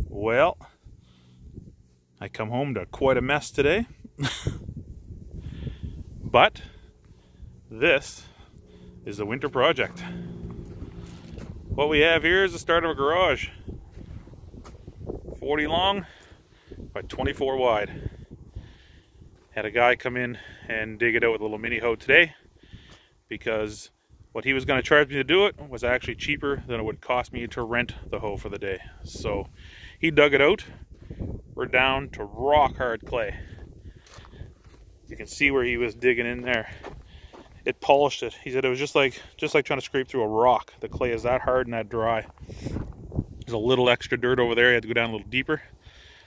Well, I come home to quite a mess today. But this is the winter project. What we have here is the start of a garage. 40 long by 24 wide. Had a guy come in and dig it out with a little mini hoe today, because what he was going to charge me to do it was actually cheaper than it would cost me to rent the hoe for the day. So he dug it out. We're down to rock hard clay. You can see where he was digging in there. It polished it. He said it was just like trying to scrape through a rock. The clay is that hard and that dry. There's a little extra dirt over there. You had to go down a little deeper,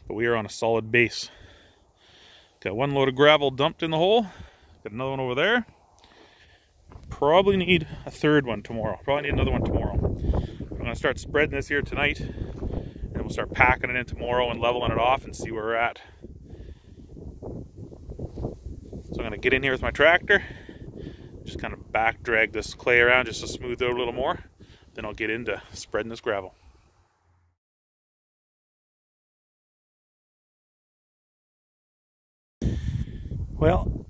but we are on a solid base. Got one load of gravel dumped in the hole. Got another one over there. Probably need a third one tomorrow. Probably need another one tomorrow. I'm going to start spreading this here tonight, and we'll start packing it in tomorrow and leveling it off and see where we're at. So I'm going to get in here with my tractor, just kind of back drag this clay around just to smooth it out a little more. Then I'll get into spreading this gravel. Well,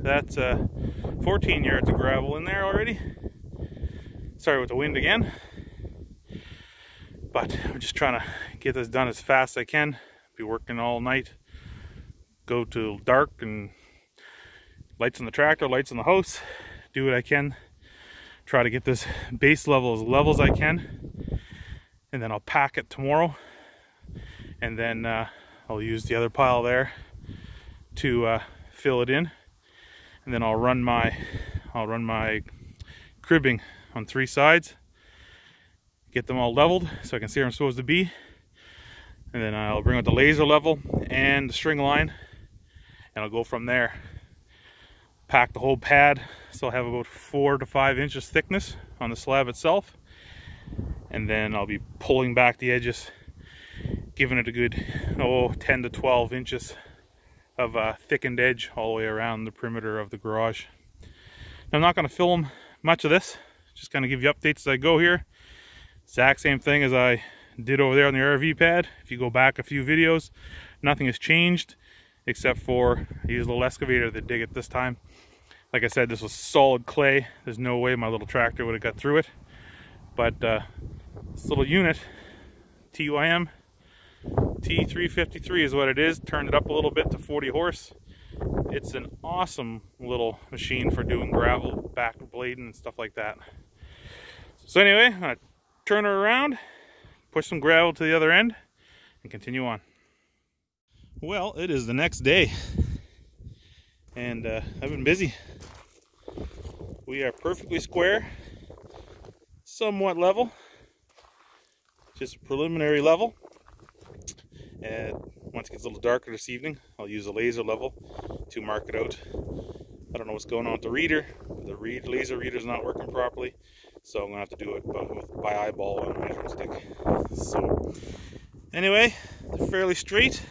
that's 14 yards of gravel in there already. Sorry with the wind again. But I'm just trying to get this done as fast as I can. Be working all night. Go till dark, and lights on the tractor, lights on the house. Do what I can. Try to get this base level as I can. And then I'll pack it tomorrow. And then I'll use the other pile there to fill it in, and then I'll run my cribbing on 3 sides, get them all leveled so I can see where I'm supposed to be, and then I'll bring out the laser level and the string line, and I'll go from there. Pack the whole pad so I'll have about 4 to 5 inches thickness on the slab itself, and then I'll be pulling back the edges, giving it a good 10 to 12 inches of a thickened edge all the way around the perimeter of the garage. Now, I'm not going to film much of this, just kind of give you updates as I go here. Exact same thing as I did over there on the RV pad. If you go back a few videos, nothing has changed except for I used a little excavator to dig it this time. Like I said, this was solid clay. There's no way my little tractor would have got through it. But this little unit, TYM T353 is what it is. Turned it up a little bit to 40 horse. It's an awesome little machine for doing gravel, back blading and stuff like that. So anyway, I'm gonna turn her around, push some gravel to the other end, and continue on. Well, it is the next day, and I've been busy. We are perfectly square, somewhat level, just a preliminary level. And once it gets a little darker this evening, I'll use a laser level to mark it out. I don't know what's going on with the reader. The laser reader is not working properly, so I'm going to have to do it by eyeball on a measuring stick. So anyway, they're fairly straight.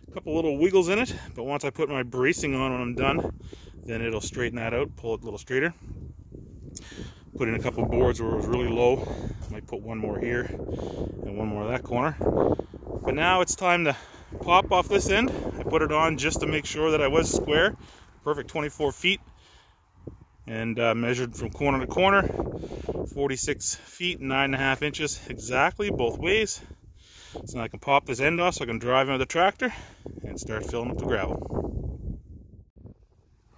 A couple little wiggles in it, but once I put my bracing on when I'm done, then it'll straighten that out, pull it a little straighter. Put in a couple boards where it was really low. Might put one more here and one more in that corner. But now it's time to pop off this end. I put it on just to make sure that I was square. Perfect 24 feet. And measured from corner to corner. 46 feet, 9.5 inches exactly, both ways. So now I can pop this end off so I can drive into the tractor and start filling up the gravel.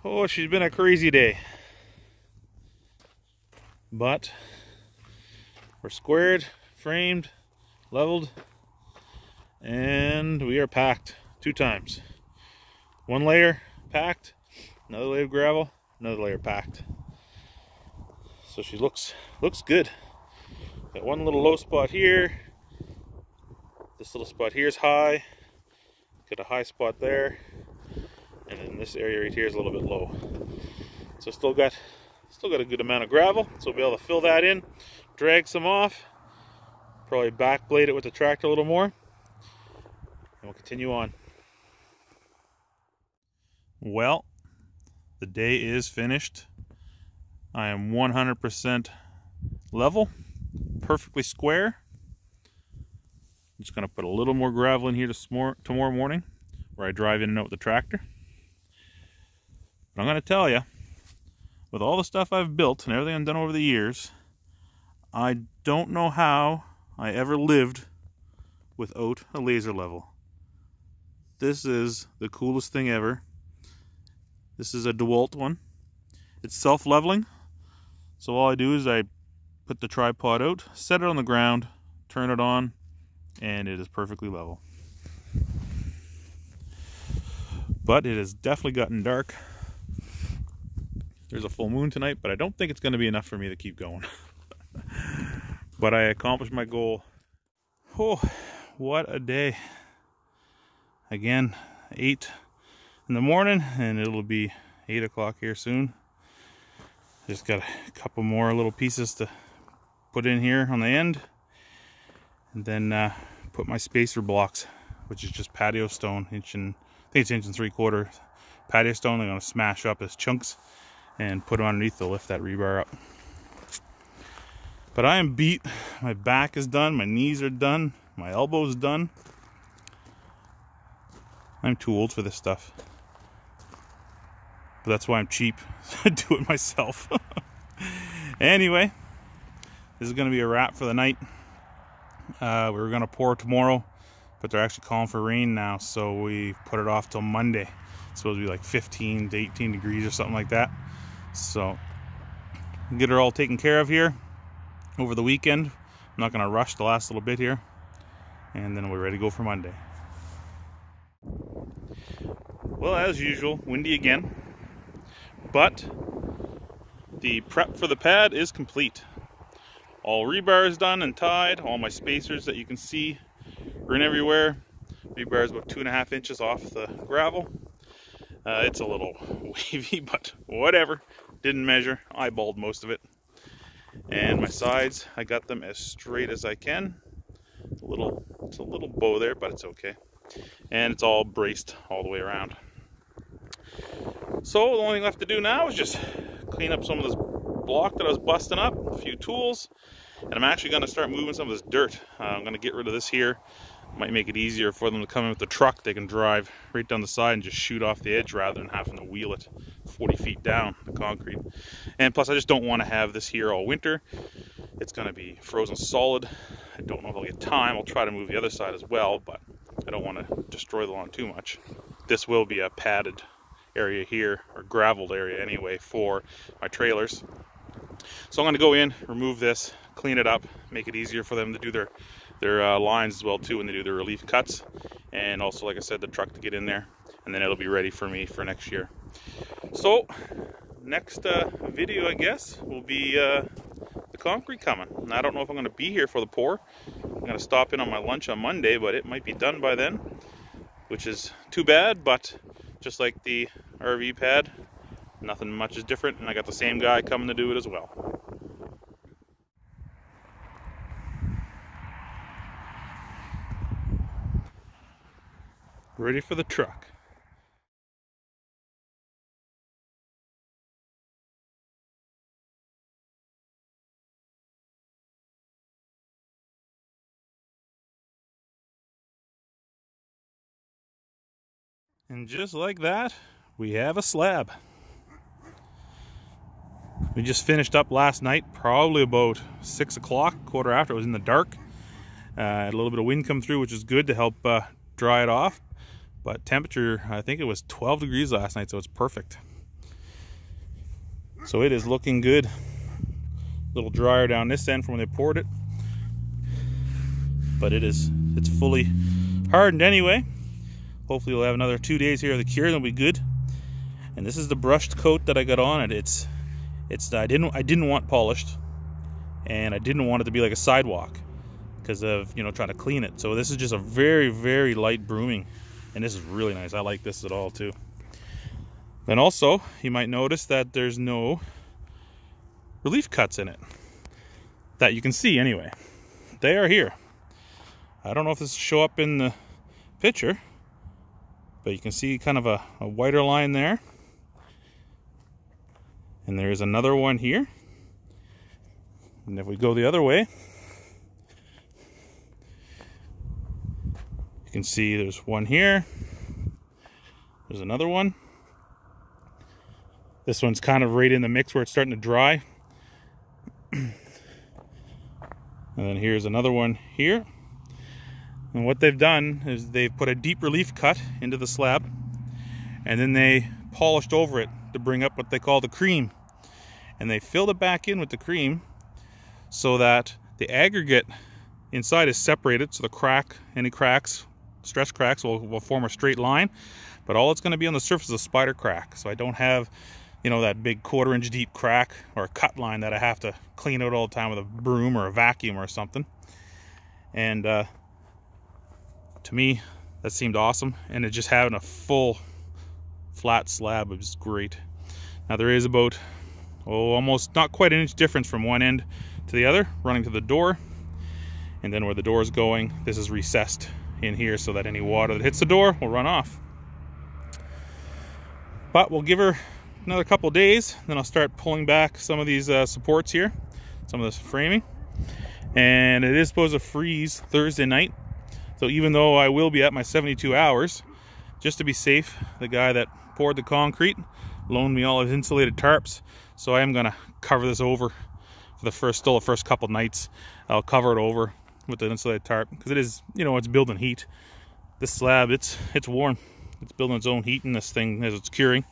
Oh, she's been a crazy day. But we're squared, framed, leveled, and we are packed 2 times. 1 layer packed, another layer of gravel, another layer packed. So she looks good. Got one little low spot here. This little spot here is high. Got a high spot there, and then this area right here is a little bit low. So still got a good amount of gravel, so we'll be able to fill that in, drag some off, probably back blade it with the tractor a little more, and we'll continue on. Well, the day is finished. I am 100% level, perfectly square, I'm just going to put a little more gravel in here tomorrow morning where I drive in and out with the tractor. But I'm going to tell you, with all the stuff I've built and everything I've done over the years, I don't know how I ever lived without a laser level. This is the coolest thing ever. This is a DeWalt one. It's self-leveling, so all I do is I put the tripod out, set it on the ground, turn it on, and it is perfectly level. But it has definitely gotten dark. There's a full moon tonight, but I don't think it's going to be enough for me to keep going. But I accomplished my goal. Oh, what a day. Again, 8 in the morning, and it'll be 8 o'clock here soon. Just got a couple more little pieces to put in here on the end, and then put my spacer blocks, which is just patio stone, I think it's 1 3/4 patio stone. I'm going to smash up as chunks and put them underneath to lift that rebar up. But I am beat. My back is done, my knees are done, my elbow's done. I'm too old for this stuff. But that's why I'm cheap. I do it myself. Anyway, this is going to be a wrap for the night. We were going to pour tomorrow, but they're actually calling for rain now, so we put it off till Monday. It's supposed to be like 15 to 18 degrees or something like that. So, get her all taken care of here over the weekend. I'm not going to rush the last little bit here. And then we're ready to go for Monday. Well, as usual, windy again. But the prep for the pad is complete. All rebar is done and tied. All my spacers that you can see are in everywhere. Rebar is about 2.5 inches off the gravel. It's a little wavy, but whatever. Didn't measure. Eyeballed most of it. And my sides, I got them as straight as I can. It's a little bow there, but it's okay. And it's all braced all the way around. So the only thing left to do now is just clean up some of this block that I was busting up, a few tools, and I'm actually going to start moving some of this dirt. I'm going to get rid of this here. Might make it easier for them to come in with the truck. They can drive right down the side and just shoot off the edge rather than having to wheel it 40 feet down the concrete. And plus I just don't want to have this here all winter. It's going to be frozen solid. I don't know if I'll get time. I'll try to move the other side as well, but I don't want to destroy the lawn too much. This will be a padded area here, or graveled area anyway, for my trailers. So I'm going to go in, remove this, clean it up, make it easier for them to do their lines as well too when they do their relief cuts, and also, like I said, the truck to get in there, and then it'll be ready for me for next year. So next video, I guess, will be the concrete coming. And I don't know if I'm going to be here for the pour. I'm going to stop in on my lunch on Monday, but it might be done by then, which is too bad. But just like the RV pad, nothing much is different, and I got the same guy coming to do it as well. Ready for the truck. And just like that, we have a slab. We just finished up last night, probably about 6 o'clock, quarter after. It was in the dark. Had a little bit of wind come through, which is good to help dry it off. But temperature, I think it was 12 degrees last night, so it's perfect. So it is looking good. A little drier down this end from when they poured it. But it's fully hardened anyway. Hopefully we'll have another 2 days here of the cure, and it'll be good. And this is the brushed coat that I got on it. I didn't want polished, and I didn't want it to be like a sidewalk because of, you know, trying to clean it. So this is just a very, very light brooming, and this is really nice. I like this at all too. Then also, you might notice that there's no relief cuts in it that you can see anyway. They are here. I don't know if this will show up in the picture, but you can see kind of a whiter line there. And there's another one here. And if we go the other way, You can see there's one here. There's another one. This one's kind of right in the mix where it's starting to dry. And then here's another one here. And what they've done is they've put a deep relief cut into the slab, and then they polished over it to bring up what they call the cream. And they filled it back in with the cream so that the aggregate inside is separated, so any cracks, stretch cracks will form a straight line, but all it's going to be on the surface is a spider crack. So I don't have, you know, that big 1/4 inch deep crack or a cut line that I have to clean out all the time with a broom or a vacuum or something. And to me, that seemed awesome, and it just having a full flat slab was great. Now there is about, almost not quite an inch difference from one end to the other, running to the door, and then where the door is going, this is recessed in here so that any water that hits the door will run off. But we'll give her another couple days, then I'll start pulling back some of these supports here, some of this framing, and it is supposed to freeze Thursday night. So even though I will be at my 72 hours, just to be safe, the guy that poured the concrete loaned me all his insulated tarps, so I am going to cover this over for the first couple nights. I'll cover it over with the insulated tarp, because it is, you know, it's building heat. This slab, it's warm. It's building its own heat in this thing as it's curing.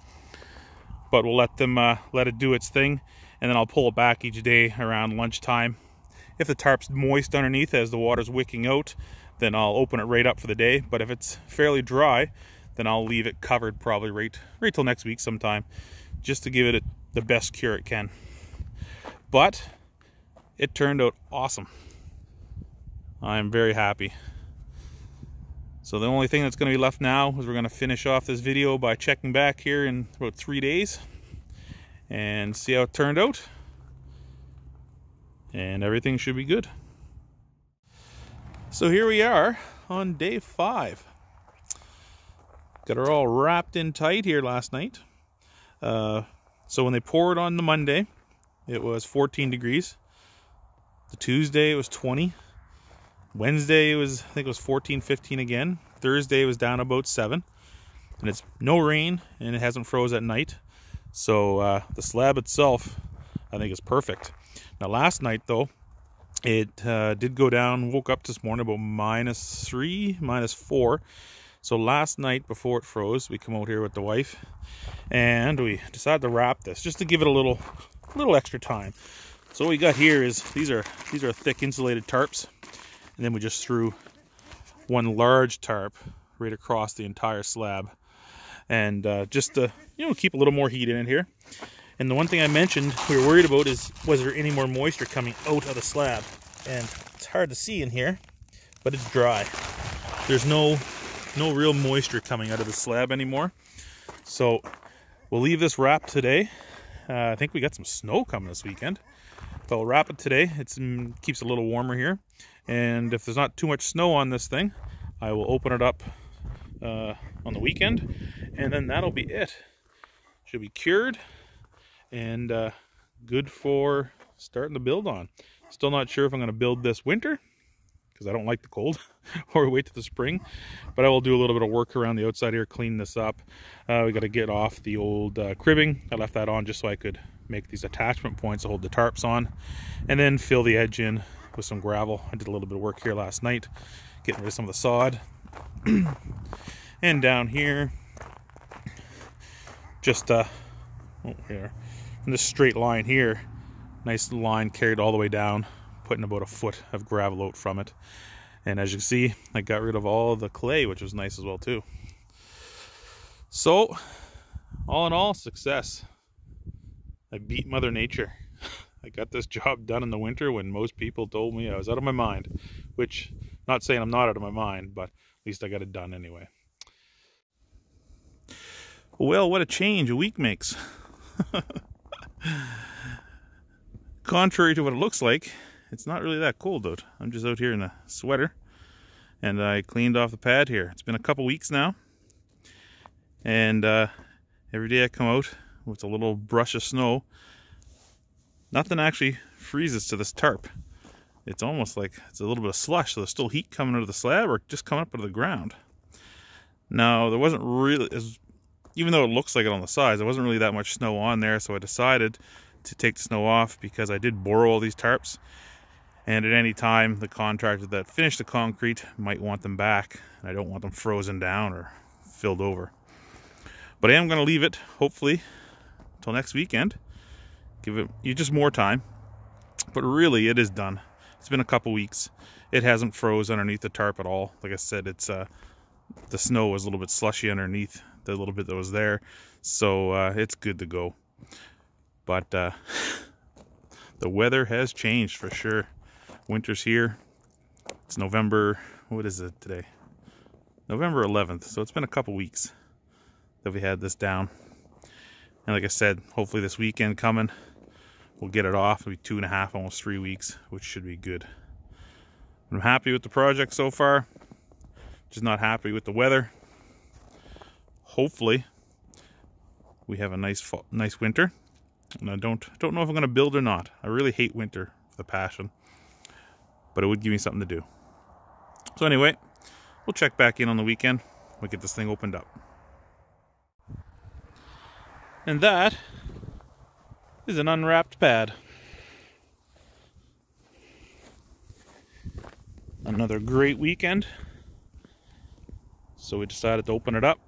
But we'll let it do its thing, and then I'll pull it back each day around lunchtime. If the tarp's moist underneath as the water's wicking out, then I'll open it right up for the day. But if it's fairly dry, then I'll leave it covered probably right till next week sometime, just to give it the best cure it can. But it turned out awesome. I'm very happy. So the only thing that's going to be left now is we're going to finish off this video by checking back here in about 3 days and see how it turned out. And everything should be good. So here we are on day 5. Got her all wrapped in tight here last night. So when they poured on the Monday, it was 14 degrees. The Tuesday it was 20. Wednesday it was, I think it was 14, 15 again. Thursday it was down about 7. And it's no rain, and it hasn't froze at night. So the slab itself, I think, is perfect. Now last night though, it did go down, woke up this morning about -3, -4. So last night before it froze, we come out here with the wife and we decided to wrap this just to give it a little extra time. So what we got here is these are thick insulated tarps, and then we just threw one large tarp right across the entire slab, and just to, you know, keep a little more heat in it here. And the one thing I mentioned we were worried about is, was there any more moisture coming out of the slab? And it's hard to see in here, but it's dry. There's no real moisture coming out of the slab anymore. So we'll leave this wrapped today. I think we got some snow coming this weekend. So I'll wrap it today. It keeps it a little warmer here. And if there's not too much snow on this thing, I will open it up on the weekend. And then that'll be it. Should be cured and good for starting to build on. Still not sure if I'm going to build this winter, because I don't like the cold, or wait till the spring. But I will do a little bit of work around the outside here, clean this up. We got to get off the old cribbing. I left that on just so I could make these attachment points to hold the tarps on, and then fill the edge in with some gravel. I did a little bit of work here last night, getting rid of some of the sod. And down here, just here, in this straight line here, nice line carried all the way down, putting about 1 foot of gravel out from it. And as you can see, I got rid of all the clay, which was nice as well too. So all in all, success. I beat Mother Nature. I got this job done in the winter when most people told me I was out of my mind, which, not saying I'm not out of my mind, but at least I got it done anyway. Well, what a change a week makes. Contrary to what it looks like, it's not really that cold out. I'm just out here in a sweater, and I cleaned off the pad here. It's been a couple weeks now, and every day I come out with a little brush of snow. Nothing actually freezes to this tarp. it's almost like it's a little bit of slush, so there's still heat coming out of the slab or just coming up out of the ground. Now, there wasn't really, even though it looks like it on the sides, there wasn't really that much snow on there, so I decided to take the snow off because I did borrow all these tarps, and at any time the contractor that finished the concrete might want them back, and I don't want them frozen down or filled over. But I am going to leave it, hopefully, until next weekend. Give it just more time. But really, it is done. It's been a couple weeks. It hasn't froze underneath the tarp at all. Like I said, it's the snow was a little bit slushy underneath the little bit that was there, so it's good to go. But the weather has changed for sure. Winter's here. It's November, what is it today? November 11th, so it's been a couple weeks that we had this down. And like I said, hopefully this weekend coming, we'll get it off. It'll be 2.5, almost 3 weeks, which should be good. I'm happy with the project so far. Just not happy with the weather. Hopefully, we have a nice winter. And I don't know if I'm going to build or not. I really hate winter with a passion, but it would give me something to do. So anyway, we'll check back in on the weekend. We'll get this thing opened up. And that is an unwrapped pad. Another great weekend. So we decided to open it up.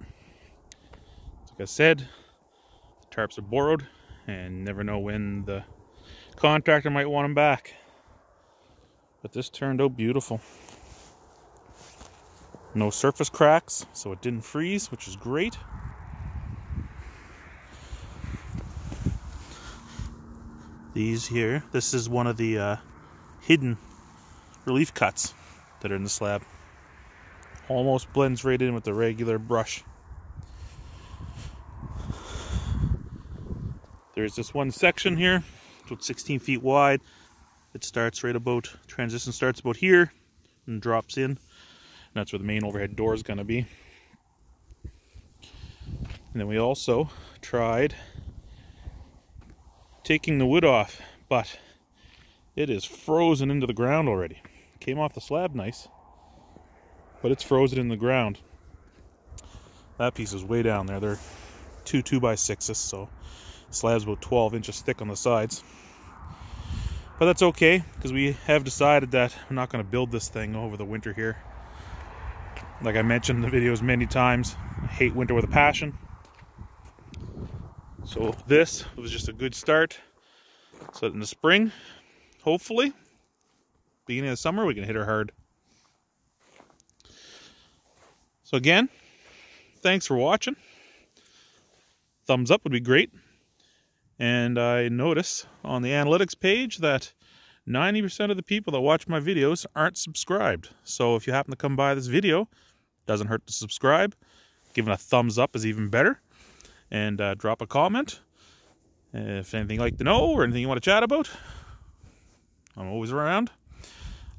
Like I said, the tarps are borrowed and never know when the contractor might want them back. But this turned out beautiful. No surface cracks, so it didn't freeze, which is great. These here, this is one of the hidden relief cuts that are in the slab. Almost blends right in with the regular brush. There's this one section here, it's about 16 feet wide. It starts right about, transition starts about here and drops in. And that's where the main overhead door is going to be. And then we also tried taking the wood off, but it is frozen into the ground already. Came off the slab nice, but it's frozen in the ground. That piece is way down there. They're 2 2x6s, so the slab's about 12 inches thick on the sides. But that's okay, because we have decided that I'm not going to build this thing over the winter here. Like I mentioned in the videos many times, I hate winter with a passion. So this was just a good start. So in the spring, hopefully, beginning of summer, we can hit her hard. So again, thanks for watching. Thumbs up would be great. And I notice on the analytics page that 90% of the people that watch my videos aren't subscribed. So if you happen to come by this video, doesn't hurt to subscribe. Giving a thumbs up is even better. And drop a comment. If anything you'd like to know or anything you want to chat about, I'm always around.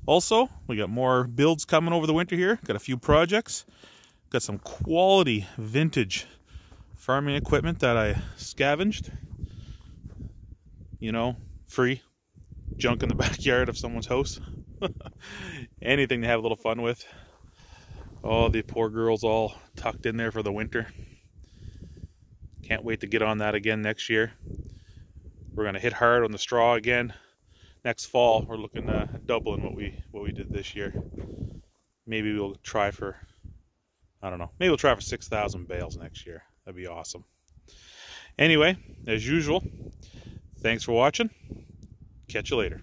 Also, we got more builds coming over the winter here. Got a few projects. Got some quality vintage farming equipment that I scavenged. You know, free. Junk in the backyard of someone's house. Anything to have a little fun with. Oh, the poor girls all tucked in there for the winter. Can't wait to get on that again next year. We're going to hit hard on the straw again. Next fall, we're looking at doubling what we did this year. Maybe we'll try for, I don't know, maybe we'll try for 6,000 bales next year. That'd be awesome. Anyway, as usual, thanks for watching. Catch you later.